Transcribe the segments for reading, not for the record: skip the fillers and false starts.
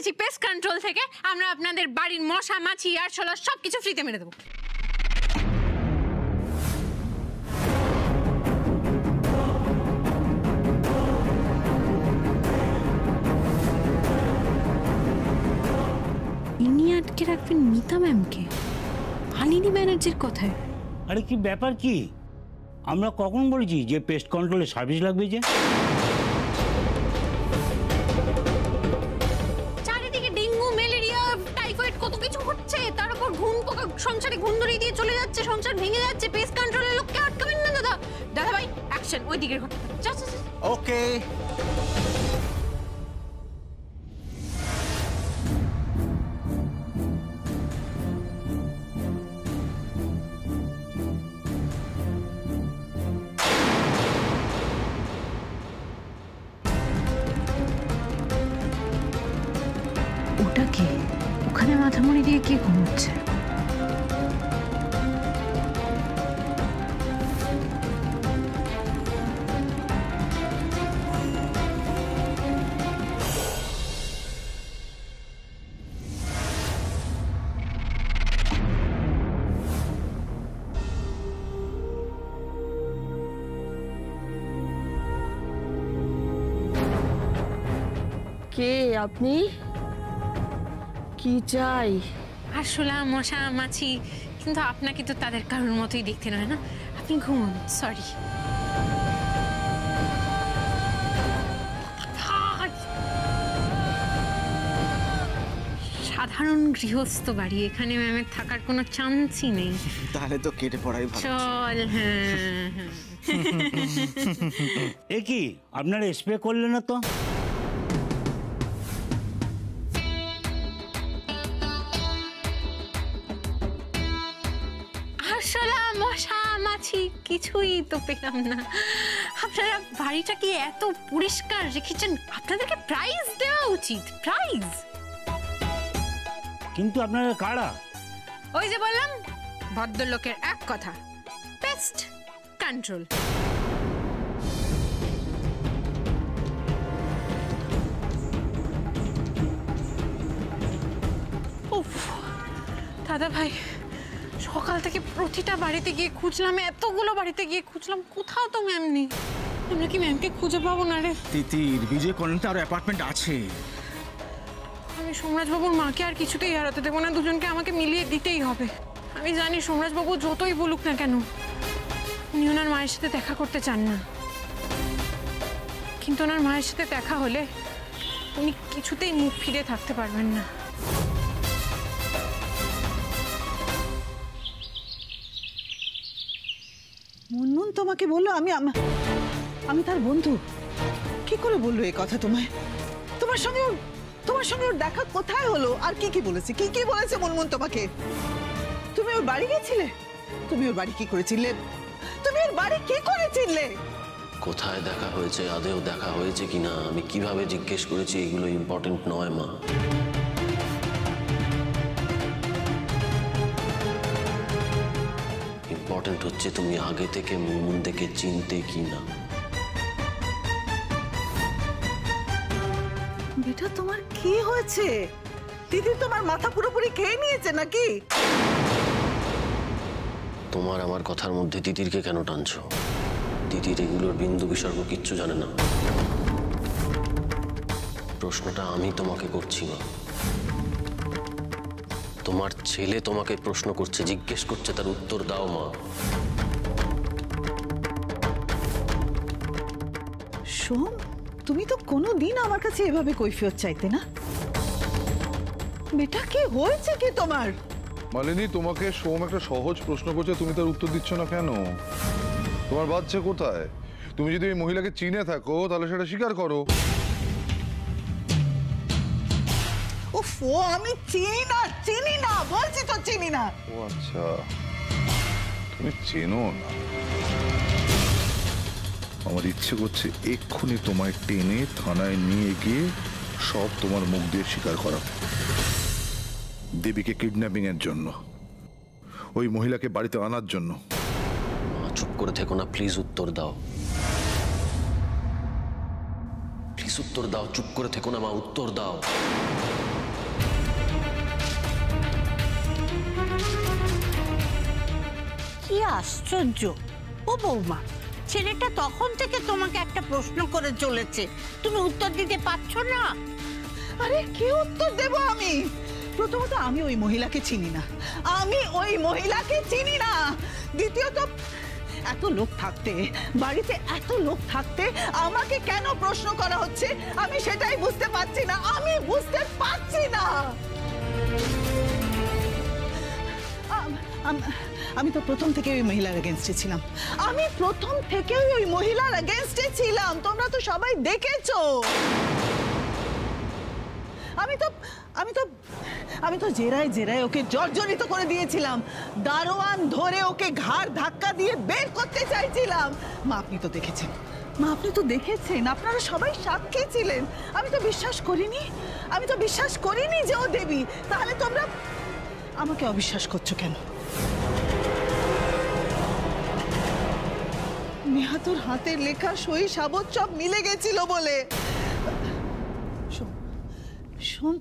এসেছি paste control থেকে। আমরা আপনাদের বাড়ির মশা মাছি আরশোলা সবকিছু ফ্রিতে মেরে দেবো। ইনি আটকে রাখবেন মিতা ম্যামকে মালিনী ব্যানার্জির কথায়? আরে কি ব্যাপার কি? আমরা কখন বলেছি যে পেস্ট কন্ট্রোলে সার্ভিস লাগবে? যে চারিদিকে ডেঙ্গু ম্যালেরিয়া টাইফয়েড কত কিছু হচ্ছে, তার উপর ঘুম পোকা সংসারে ঘুম ধরিয়ে দিয়ে চলে যাচ্ছে, সংসার ভেঙে যাচ্ছে। পেস্ট কন্ট্রোলের লোককে আটকাবেন না দাদা। দাদা ভাই অ্যাকশন, ওই দিকের ঘটনা। ওকে ওটা কি? ওখানে মাথামুড়ি দিয়ে কি ঘুমোচ্ছে? কে আপনি? কি চাই? আরশোলা মশা মাছি, কিন্তু আপনাকে তো তাদের কারোর মতোই দেখতে নয় না। আপনি ঘুমুন। সরি। সাধারণ গৃহস্থ বাড়ি, এখানে ম্যামের থাকার কোনো চান্সই নেই। তাহলে তো কেটে পড়াই ভালো। চল। হ্যাঁ এ কি আপনারা স্প্রে করলেন না তো? আরশোলা মশা মাছি কিছুই তো পেলাম না। আপনারা বাড়িটা কি এত পরিষ্কার রেখেছেন? আপনাদেরকে প্রাইজ দেওয়া উচিত। প্রাইজ। কিন্তু আপনারা কারা? ওই যে বললাম, ভদ্রলোকের এক কথা, পেস্ট কন্ট্রোল। উফ দাদা ভাই, সকাল থেকে প্রতিটা বাড়িতে গিয়ে খুঁজলাম, এতগুলো বাড়িতে গিয়ে খুঁজলাম, কোথাও তো ম্যাম নেই। আমরা কি ম্যামকে খুঁজে পাবো না রে? তিতির, বিজয় কলোনিতে আরো অ্যাপার্টমেন্ট আছে। আমি সোমরাজবাবুর মাকে আর কিছুতেই হারাতে দেবো না। দুজনকে আমাকে মিলিয়ে দিতেই হবে। আমি জানি সোমরাজবাবু যতই বলুক না কেন, উনি ওনার মায়ের সাথে দেখা করতে চান না। কিন্তু ওনার মায়ের সাথে দেখা হলে উনি কিছুতেই মুখ ফিরে থাকতে পারবেন না। মুনমুন তোমাকে বললো আমি তার বন্ধু? কি করে বললো এই কথা তোমায়? তোমার সঙ্গে ওর দেখা কোথায় হলো? আর কি বলেছে? কি বলেছে মুনমুন তোমাকে? তুমি ওর বাড়ি গেছিলে? তুমি ওর বাড়ি কি করেছিলে? কোথায় দেখা হয়েছে, আদেও দেখা হয়েছে কিনা আমি কিভাবে জিজ্ঞেস করেছি এগুলো ইম্পর্টেন্ট নয় মা। ইম্পর্টেন্ট হচ্ছে তুমি আগে থেকে মুনমুন দেখে চিনতে কিনা। বেটা তোমার কি হয়েছে? দিদি তোমার মাথা পুরোপুরি খেয়ে নিয়েছে নাকি? তোমার আমার কথার মধ্যে দিদিরকে কেন টানছো? দিদির এগুলোর বিন্দু বিসর্গ কিচ্ছু জানে না। প্রশ্নটা আমি তোমাকে করছি না, তোমার ছেলে তোমাকে প্রশ্ন করছে, জিজ্ঞেস করছে, তার উত্তর দাও মা। সোম, তুমি তো কোনোদিন আমার কাছে এভাবে কৈফিয়ত চাইতে না। বেটা কি হয়েছে কি তোমার? মালিনী, তোমাকে সোম একটা সহজ প্রশ্ন করছে, তুমি তার উত্তর দিচ্ছ না কেন? তোমার বাচ্চা কোথায়? তুমি যদি এই মহিলাকে চিনে থাকো তাহলে সেটা স্বীকার করো। উফ, আমি চিনি না বলছি তো, চিনি না। ও আচ্ছা, তুমি চেনো না। আমার ইচ্ছে করছে এক্ষুনি তোমায় টেনে থানায় নিয়ে গিয়ে সব তোমার মুখ দিয়ে স্বীকার করা। দেবীকে কিডন্যাপিং এর জন্য, ওই মহিলাকে বাড়িতে আনার জন্য। চুপ করে থেকো না প্লিজ, উত্তর দাও প্লিজ, উত্তর দাও। চুপ করে থেকো না মা, উত্তর দাও। কি আশ্চর্য! ও বৌমা, ছেলেটা তখন থেকে তোমাকে একটা প্রশ্ন করে চলেছে, তুমি উত্তর দিতে পারছো না। আরে কি উত্তর দেব আমি? প্রথমত আমি ওই মহিলাকে চিনি না, আমি ওই মহিলাকে চিনি না। দ্বিতীয়ত এত লোক থাকতে, বাড়িতে এত লোক থাকতে আমাকে কেন প্রশ্ন করা হচ্ছে আমি সেটাই বুঝতে পারছি না, আমি বুঝতে পারছি না। আমি তো প্রথম থেকে ওই মহিলার এগেনস্টে ছিলাম, আমি প্রথম থেকে ওই মহিলার এগেনস্টে ছিলাম, তোমরা তো সবাই দেখেছো। আমি তো জেরায় জেরায় ওকে জর্জরিত করে দিয়েছিলাম, দারোয়ান ধরে ওকে ঘাড় ধাক্কা দিয়ে বের করতে চাইছিলাম। মা আপনি তো দেখেছেন, মা আপনি তো দেখেছেন, আপনারা সবাই সাক্ষী ছিলেন। আমি তো বিশ্বাস করিনি যে ও দেবী। তাহলে তোমরা আমাকে অবিশ্বাস করছো কেন? নেহাতুর হাতের লেখা সই সাবত সব মিলে গেছিল বলে। শোন,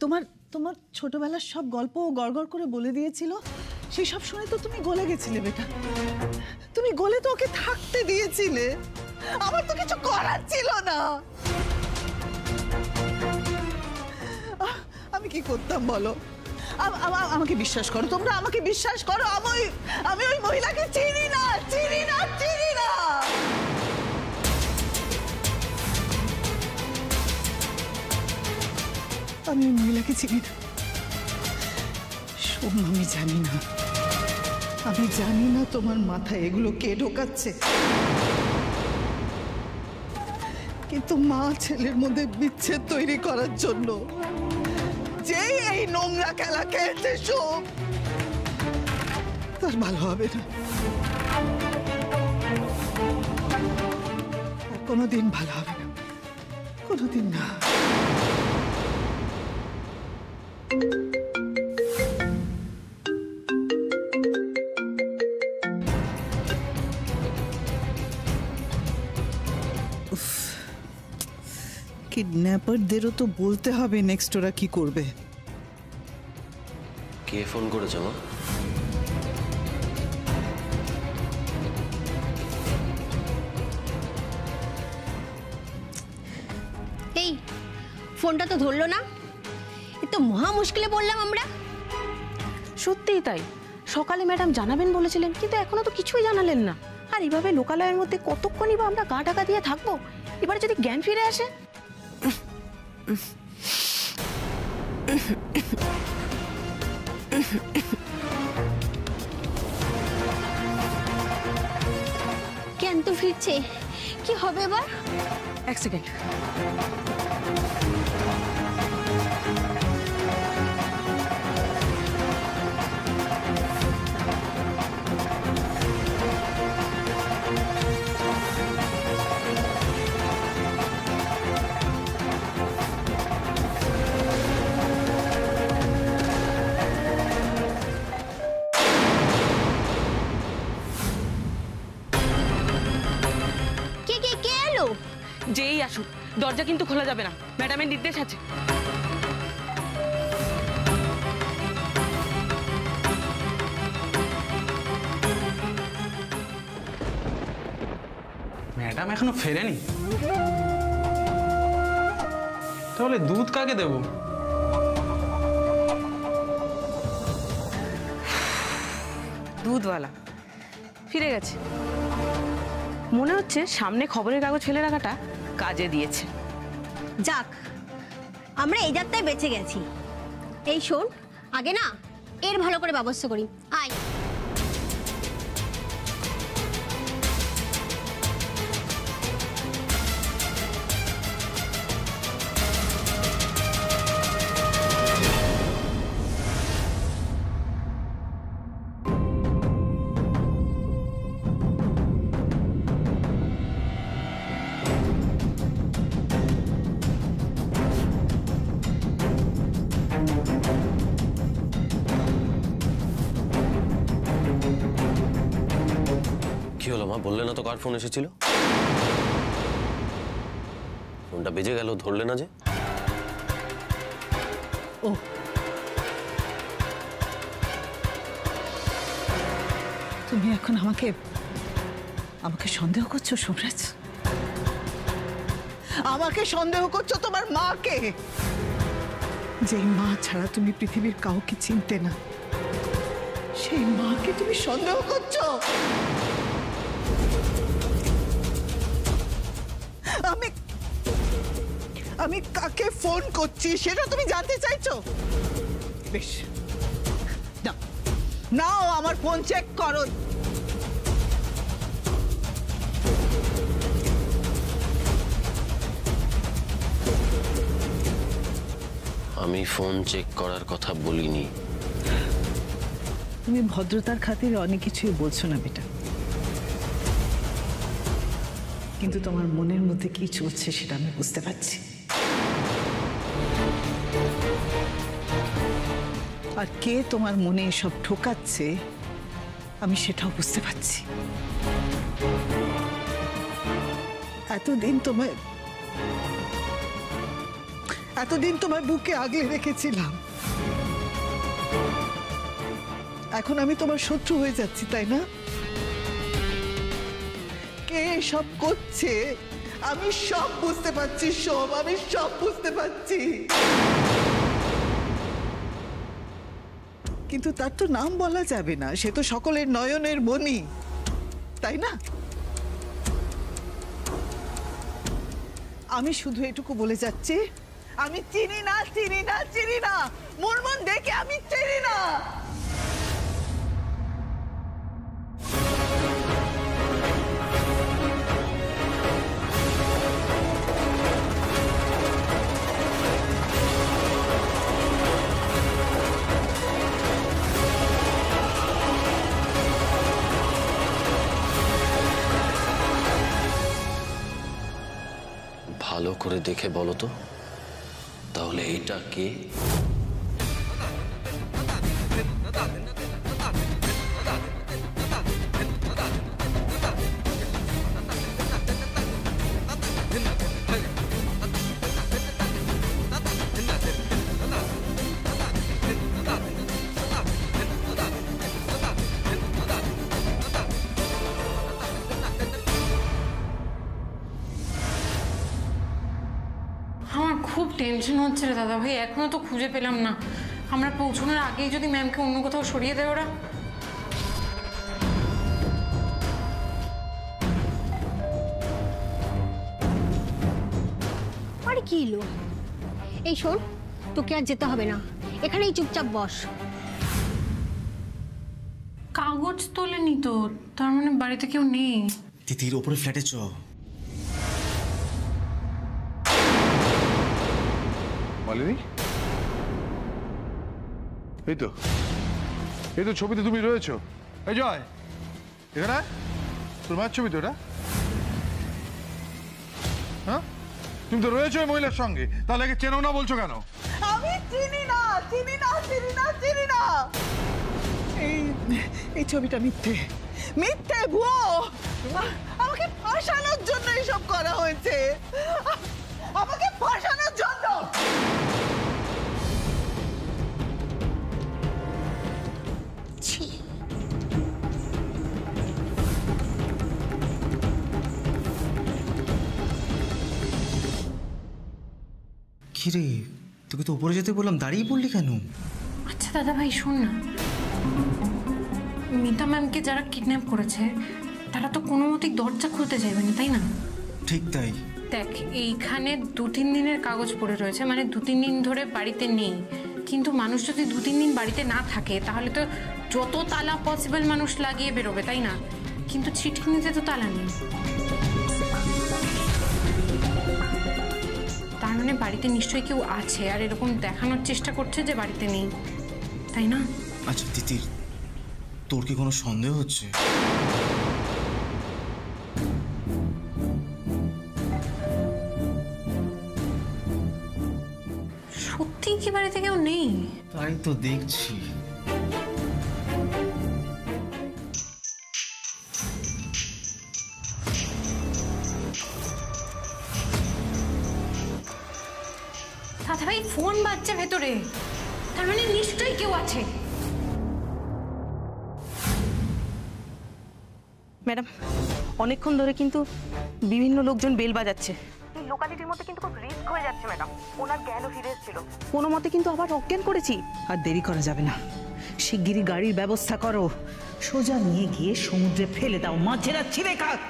তোমার ছোটবেলার সব গল্প গড়গড় করে বলে দিয়েছিল, সেই সব শুনে তো তুমি গলে গেছিলে বেটা। তুমি গলে তো ওকে থাকতে দিয়েছিলে, আমার তো কিছু করার ছিল না। আমি কি করতাম বলো? আমাকে বিশ্বাস করো, তোমরা আমাকে বিশ্বাস করো, আমি ওই মহিলাকে চিনি না। আমি ওই মহিলাকে চিনি না। শোন, আমি জানি না তোমার মাথায় এগুলো কে ঢোকাচ্ছে, কিন্তু মা ছেলের মধ্যে বিচ্ছেদ তৈরি করার জন্য যেই এই নোংরা খেলা খেলছে সব, তার ভালো হবে না, কোনোদিন ভালো হবে না, কোনোদিন না। কিডন্যাপারদেরও তো বলতে হবে নেক্সট ওরা কি করবে। কে ফোন করেছে মা? এই ফোনটা তো ধরলো না, এ তো মহা মুশকিলে পড়লাম আমরা। সত্যিই তাই, সকালে ম্যাডাম জানাবেন বলেছিলেন, কিন্তু এখনো তো কিছুই জানালেন না। আর এইভাবে লোকালয়ের মধ্যে কতক্ষণই বা আমরা গা ঢাকা দিয়ে থাকবো? এবারে যদি জ্ঞান ফিরে আসে। জ্ঞান তো ফিরছে, কি হবে এবার? এক সেকেন্ড। যেই আসুক দরজা কিন্তু খোলা যাবে না, ম্যাডামের নির্দেশ আছে। ম্যাডাম এখনো ফেরেনি, তাহলে দুধ কাকে দেব? দুধওয়ালা ফিরে গেছে। মনে হচ্ছে সামনে খবরের কাগজ ফেলে রাখাটা কাজে দিয়েছে। যাক, আমরা এই যাত্রায় বেঁচে গেছি। এই শোন, আগে না এর ভালো করে ব্যবস্থা করি। আয়। কি হলো মা, বললে না তো কার ফোন এসেছিল? ফোনটা বেজে গেল, ধরলে না যে? ও তুমি এখন আমাকে আমাকে সন্দেহ করছো সোমরাজ? আমাকে সন্দেহ করছো তোমার মাকে, যে মা ছাড়া তুমি পৃথিবীর কাউকে চিনতে না, সেই মাকে তুমি সন্দেহ করছো? আমি আমি কাকে ফোন করছি সেটা তুমি জানতে চাইছো? বেশ, নাও আমার ফোন চেক করো। আমি ফোন চেক করার কথা বলিনি। তুমি ভদ্রতার খাতিরে অনেক কিছুই বলছো না বেটা, কিন্তু তোমার মনের মধ্যে কি চলছে সেটা আমি বুঝতে পারছি। আর কে তোমার মনে এসব ঠোকাচ্ছে আমি সেটাও বুঝতে পারছি। এতদিন তোমার বুকে আগলে রেখেছিলাম, এখন আমি তোমার শত্রু হয়ে যাচ্ছি, তাই না? কে সব করছে আমি সব বুঝতে পারছি সোম, আমি সব বুঝতে পারছি, কিন্তু তার তো নাম বলা যাবে না, সে তো সকলের নয়নের মণি, তাই না? আমি শুধু এটুকু বলে যাচ্ছি, আমি চিনি না, চিনি না, চিনি না, মুনমুন দেখে আমি চিনি না। ভালো করে দেখে বলো তো, তাহলে এইটা কে? আমার খুব টেনশন হচ্ছে রে দাদা ভাই, এখনো তো খুঁজে পেলাম না। আমরা পৌঁছানোর আগেই যদি ম্যামকে অন্য কোথাও সরিয়ে দেয় ওরা। আরে কি লো, এই শোন, তোকে আর যেতে হবে না, এখানেই চুপচাপ বস। কাগজ তোলেনি তো, তার মানে বাড়িতে কেউ নেই। তিতির ওপরে ফ্ল্যাটে চ। মালিনী, এই তো ছবিতে তুমি রয়েছো। এই জয়, এখানে তোর মায়ের ছবি তো এটা? হ্যাঁ, তুমি তো রয়েছো ওই মহিলার সঙ্গে, তাহলে একে চেনো না বলছো কেন? আমি চিনি না, চিনি না, চিনি না, চিনি না। এই ছবিটা মিথ্যে, মিথ্যে, ভুয়ো। আমাকে ফাঁসানোর জন্য এসব করা হয়েছে, আমাকে ফাঁসানোর জন্য। কিরে, তোকে তো উপরে যেতে বললাম, দাঁড়িয়ে পড়লি কেন? আচ্ছা দাদা ভাই শোন না, মিতা ম্যামকে যারা কিডন্যাপ করেছে তারা তো কোনো মতেই দরজা খুলতে চাইবে না, তাই না? ঠিক তাই। দেখ, এইখানে 2-3 দিনের কাগজ পড়ে রয়েছে, মানে 2-3 দিন ধরে বাড়িতে নেই। কিন্তু মানুষ যদি 2-3 দিন বাড়িতে না থাকে তাহলে তো যত তালা পসিবল মানুষ লাগিয়ে বেরোবে, তাই না? কিন্তু ছিটকিনিতে তো তালা নেই, তার মানে বাড়িতে নিশ্চয়ই কেউ আছে, আর এরকম দেখানোর চেষ্টা করছে যে বাড়িতে নেই, তাই না? আচ্ছা তিতির, তোর কি কোনো সন্দেহ হচ্ছে? সত্যি কি বাড়িতে কেউ নেই? তাই তো দেখছি। দাদা ভাই ফোন বাজছে ভেতরে, তার মানে নিশ্চয়ই কেউ আছে। ম্যাডাম, অনেকক্ষণ ধরে কিন্তু বিভিন্ন লোকজন বেল বাজাচ্ছে। এই লোকালিটির মধ্যে কিন্তু খুব রিস্ক হয়ে যাচ্ছে ম্যাডাম। ওনার জ্ঞানও ফিরে এসেছিল, কোনো মতে কিন্তু আবার অজ্ঞান করেছি। আর দেরি করা যাবে না, শিগগিরই গাড়ির ব্যবস্থা করো, সোজা নিয়ে গিয়ে সমুদ্রে ফেলে দাও, মাছেরা ছিঁড়ে খাক।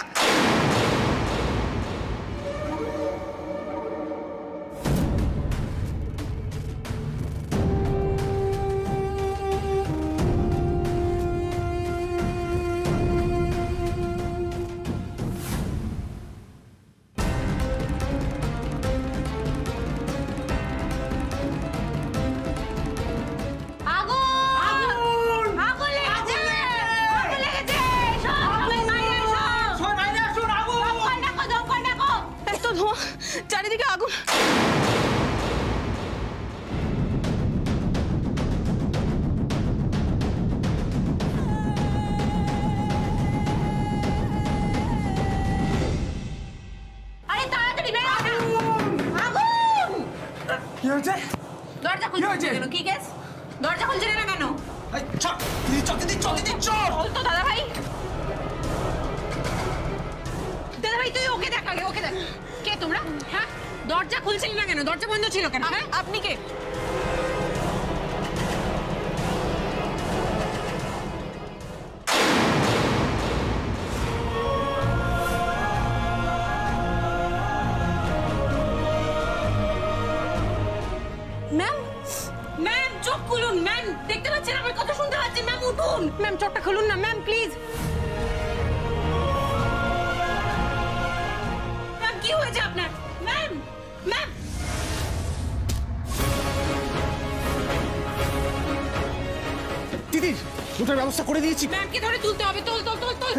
চারিদিকে আগুন। আরে তাড়াতাড়ি বেরো না। কি হয়েছে? দরজা খুলছে কেন? কি কেস? দরজা খুলছে না কেন? চল তো দাদা ভাই। দাদা ভাই তুই ওকে দেখ আগে, ওকে দেখ। কে তোমরা? হ্যাঁ, দরজা খুলছিল না কেন? দরজা বন্ধ ছিল কেন? হ্যাঁ, আপনি কে? ম্যাম, ম্যাম চোখ খুলুন। ম্যাম দেখতে পাচ্ছেন আমার কথা শুনতে পাচ্ছেন? ম্যাম উঠুন। ম্যাম চোখটা খুলুন না ম্যাম, প্লিজ। ম্যাম কি হয়েছে আপনার? ম্যাম, ম্যাম দিদি, দুটোর ব্যবস্থা করে দিয়েছি। ম্যামকে ধরে তুলতে হবে। তোল তোল তোল তোল।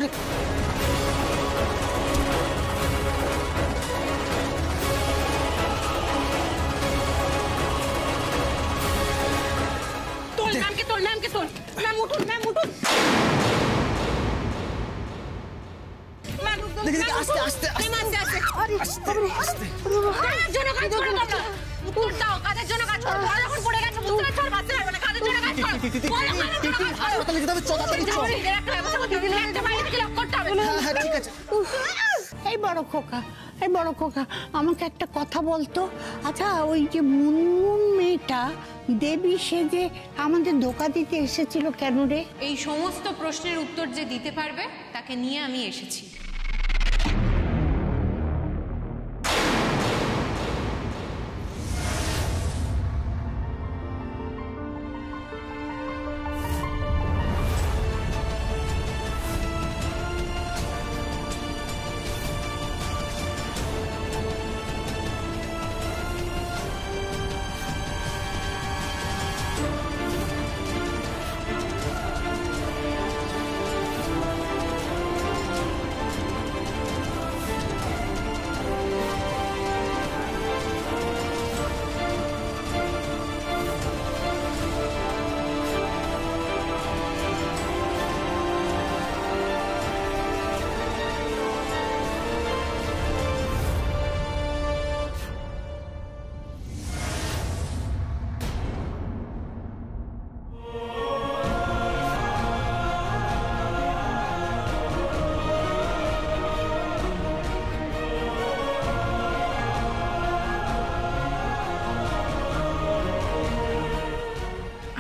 তোল ম্যামকে, তোল ম্যামকে, তোল। ম্যাম উঠুন, ম্যাম উঠুন। ম্যাম উঠুন। আস্তে আস্তে কাদের জন্য কাজ করো তোমরা? উত্তর দাও, কাদের জন্য কাজ করো? তোমরা যখন পড়ে গেছো বুঝতে পারছো? বাঁচতে পারবে না। কাদের জন্য কাজ করো? হাসপাতালে যেতে হবে, চল তাড়াতাড়ি চল। একটা ব্যবস্থা করতে হবে, একটা বাইরে থেকে লক করতে হবে। হ্যাঁ ঠিক আছে। এই বড় খোকা, এই বড় খোকা, আমাকে একটা কথা বলতো। আচ্ছা, ওই যে মুনমুন মেয়েটা দেবী সেজে আমাদের ধোকা দিতে এসেছিল কেন রে? এই সমস্ত প্রশ্নের উত্তর যে দিতে পারবে তাকে নিয়ে আমি এসেছি।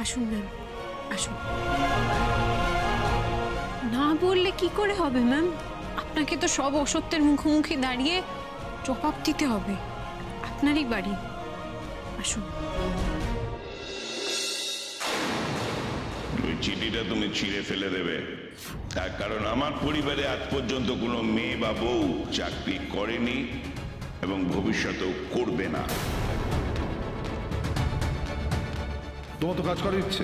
আসুন ম্যাম, আসুন। না বললে কি করে হবে ম্যাম? আপনাকে তো সব অসত্যের মুখোমুখি দাঁড়িয়ে জবাব দিতে হবে। আপনারই বাড়ি, আসুন। ওই চিঠিটা তুমি ছিঁড়ে ফেলে দেবে, তার কারণ আমার পরিবারে আজ পর্যন্ত কোনো মেয়ে বা বউ চাকরি করেনি এবং ভবিষ্যতেও করবে না। তোমার তো কাজ করার ইচ্ছে,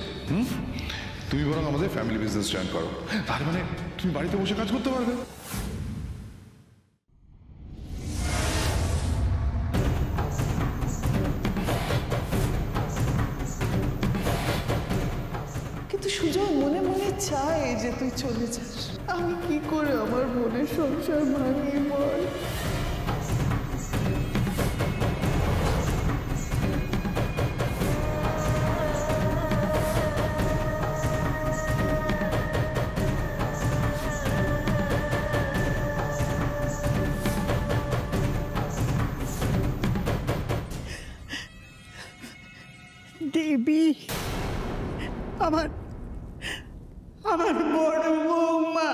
তুমি বরং আমাদের ফ্যামিলি বিজনেস জয়েন করো, তার মানে তুমি বাড়িতে বসে কাজ করতে পারবে। কিন্তু সুজয় মনে মনে চায় যে তুই চলে যাস। আমি কি করে আমার বোনের সংসার ভাঙি বল? দেবী, আমার বড় বৌমা।